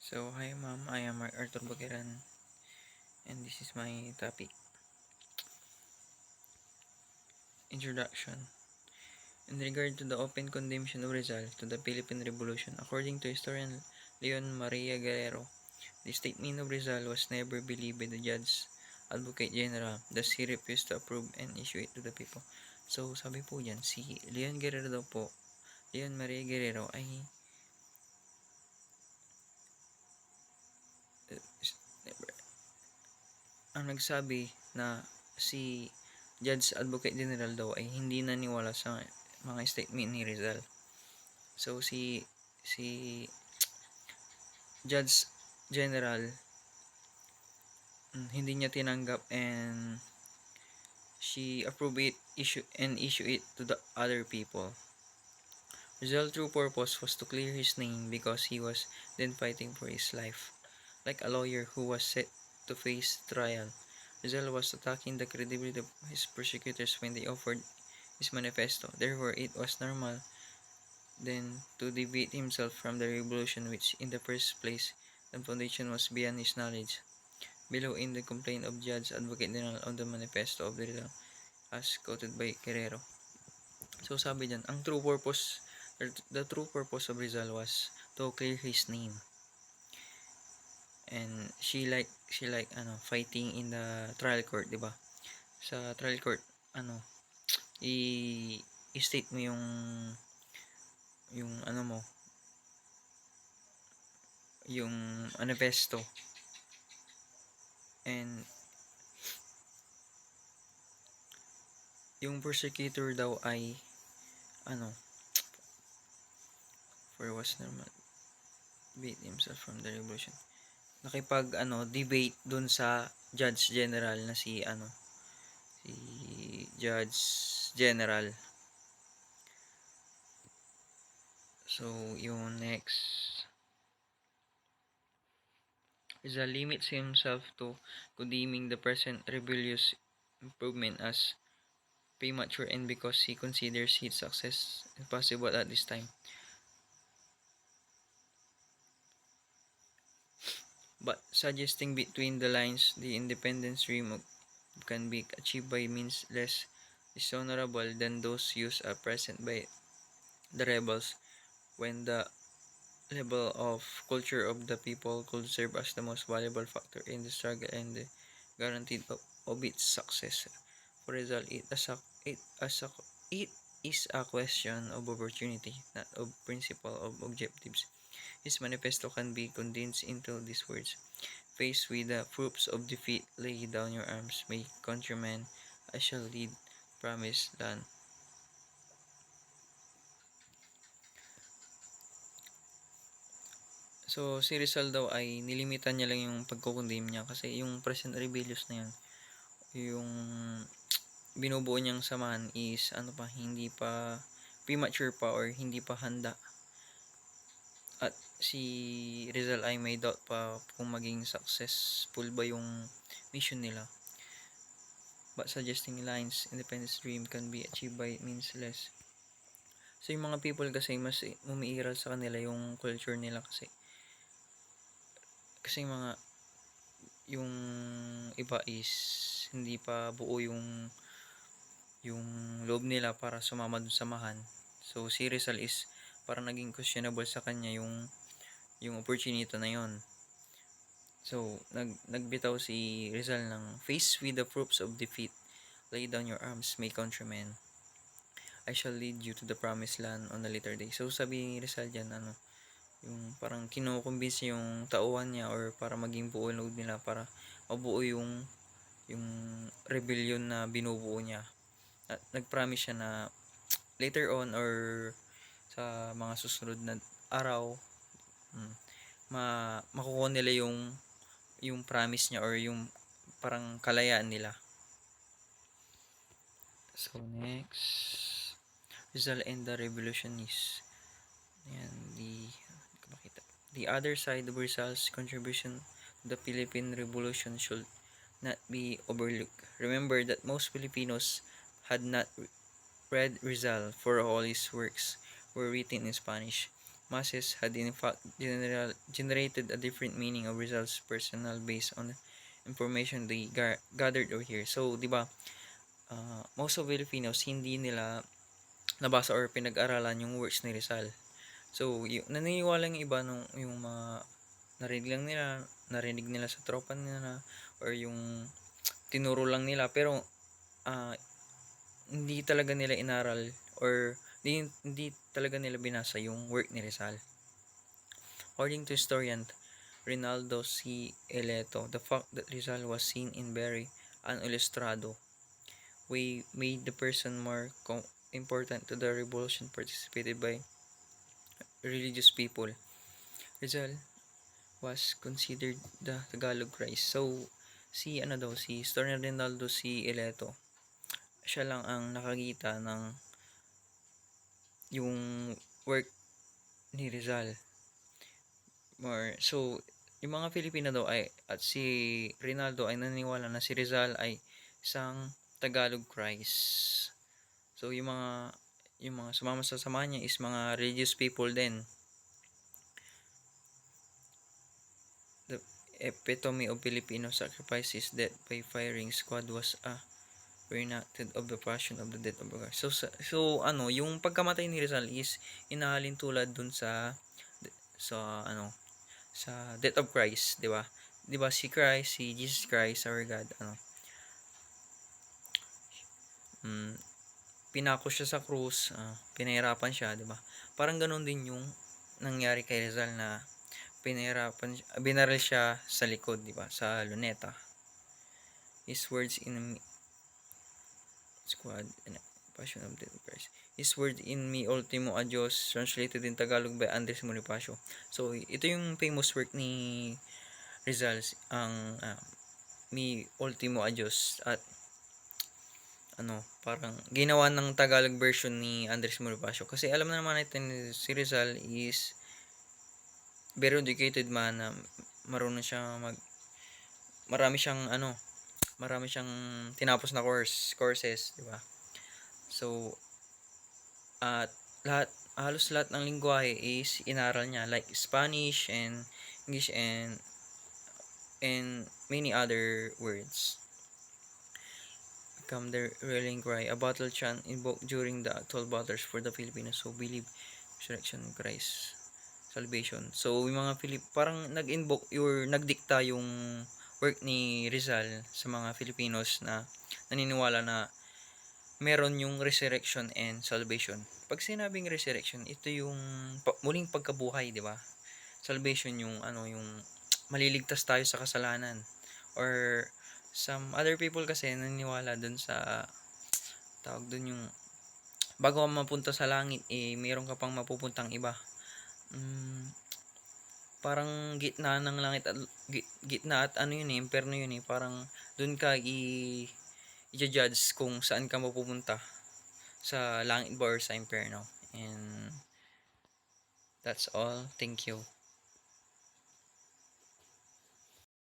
So, hi ma'am, I am Arthur Bagiran and this is my topic. Introduction. In regard to the open condemnation of Rizal to the Philippine Revolution, according to historian Leon Maria Guerrero, the statement of Rizal was never believed by the judge Advocate General, thus he refused to approve and issue it to the people. So, sabi po dyan, si Leon Guerrero daw po, Leon Maria Guerrero ay never, ang nagsabi na si Judge Advocate General daw ay hindi naniwala sa mga statement ni Rizal. So si Judge General hindi niya tinanggap and she approved it issue it to the other people. Rizal's true purpose was to clear his name because he was then fighting for his life. Like a lawyer who was set to face trial, Rizal was attacking the credibility of his persecutors when they offered his manifesto. Therefore, it was normal then to deviate himself from the revolution which in the first place the foundation was beyond his knowledge. Below in the complaint of Judge Advocate General on the manifesto of Rizal as quoted by Guerrero. So sabi dyan, the true purpose of Rizal was to clear his name. And she like fighting in the trial court, 'di ba? Sa trial court, ano, i-state mo yung ano mo, yung manifesto. And yung persecutor daw ay ano, for was normal beat himself from the revolution. Nakipag debate dun sa Judge General na si Judge General. So yung next is limits himself to condemning the present rebellious improvement as premature and because he considers its success impossible at this time. But suggesting between the lines the independence dream can be achieved by means less dishonorable than those used at present by the rebels when the level of culture of the people could serve as the most valuable factor in the struggle and the guaranteed of its success. For result, it is a question of opportunity, not of principle of objectives. His manifesto can be condensed into these words. Faced with the proofs of defeat, lay down your arms, my countrymen, I shall lead promised land. So, si Rizal daw ay nilimitan niya lang yung pagkukondem niya kasi yung present rebellious na yun, yung binubuo niyang samahan is hindi pa premature pa or hindi pa handa. At si Rizal ay may doubt pa kung maging successful ba yung mission nila. But suggesting lines, independence dream can be achieved by means less. So yung mga people kasi mas umiiral sa kanila yung culture nila kasi yung iba is hindi pa buo yung loob nila para sumama dun samahan. So si Rizal is parang naging questionable sa kanya yung opportunity na yon. So nagbitaw si Rizal ng faced with the proofs of defeat, lay down your arms, my countrymen, I shall lead you to the promised land on a later day. So sabi ni Rizal dyan, yung parang kinukumbinsi yung tauhan niya or para maging buo loob nila para mabuo yung rebellion na binubuo niya. At nag-promise siya na later on or sa mga susunod na araw, makukuha nila yung promise niya or yung parang kalayaan nila. So next, Rizal and the revolutionists. Ayan, the other side of Rizal's contribution to the Philippine Revolution should not be overlooked. Remember that most Filipinos had not read Rizal, for all his works were written in Spanish. masses had in fact generated a different meaning of results personal based on information they gathered over here. So, di ba, most of Filipinos hindi nila nabasa or pinag-aralan yung works ni Rizal. So, naniniwala yung iba nung yung mga narinig nila sa tropa nila or yung tinuro lang nila pero hindi talaga nila inaral or hindi talaga nila binasa yung work ni Rizal. According to historian Rinaldo C. Eleto, the fact that Rizal was seen in very unilustrado way made the person more important to the revolution participated by religious people. Rizal was considered the Tagalog Christ. So, si historian Rinaldo C. Eleto, siya lang ang nakakita ng yung work ni Rizal. So, yung mga Filipino daw ay at si Rinaldo ay naniniwala na si Rizal ay isang Tagalog Christ. So, yung mga sumama sa samahan niya is mga religious people din. The epitome of Filipino sacrifice is death by firing squad was a reenacted of the passion of the death of God. So yung pagkamatay ni Rizal is inahalin tulad dun sa sa death of Christ, 'di ba? 'Di ba si Christ, si Jesus Christ, our God, pinako siya sa krus, pinahirapan siya, 'di ba? Parang ganoon din yung nangyari kay Rizal na binaril siya sa likod, 'di ba? Sa luneta. His words in squad and passion of the Christ. His word in Mi Ultimo Adios, translated in Tagalog by Andres Bonifacio. So, ito yung famous work ni Rizal, ang Mi Ultimo Adios, at parang ginawa ng Tagalog version ni Andres Bonifacio. Kasi alam na naman natin si Rizal is very educated man, na marunong siya marami siyang tinapos na courses, di ba? So, at halos lahat ng lingwahe is inaral niya, like Spanish and English and many other words. Come the rallying cry, a battle chant invoked during the actual battles for the Filipinos who believe resurrection of Christ, salvation. So, yung mga parang nag-invoke or nagdikta yung work ni Rizal sa mga Filipinos na naniniwala na meron yung resurrection and salvation. Pag sinabing resurrection, ito yung muling pagkabuhay, di ba? Salvation yung yung maliligtas tayo sa kasalanan. Or some other people kasi naniniwala dun sa tawag dun yung bago ka mapunta sa langit, mayroon ka pang mapupuntang iba. Parang gitna ng langit at gitna at impyerno yun, parang dun ka i-judge kung saan ka mapupunta, sa langit ba or sa impyerno. And that's all. Thank you.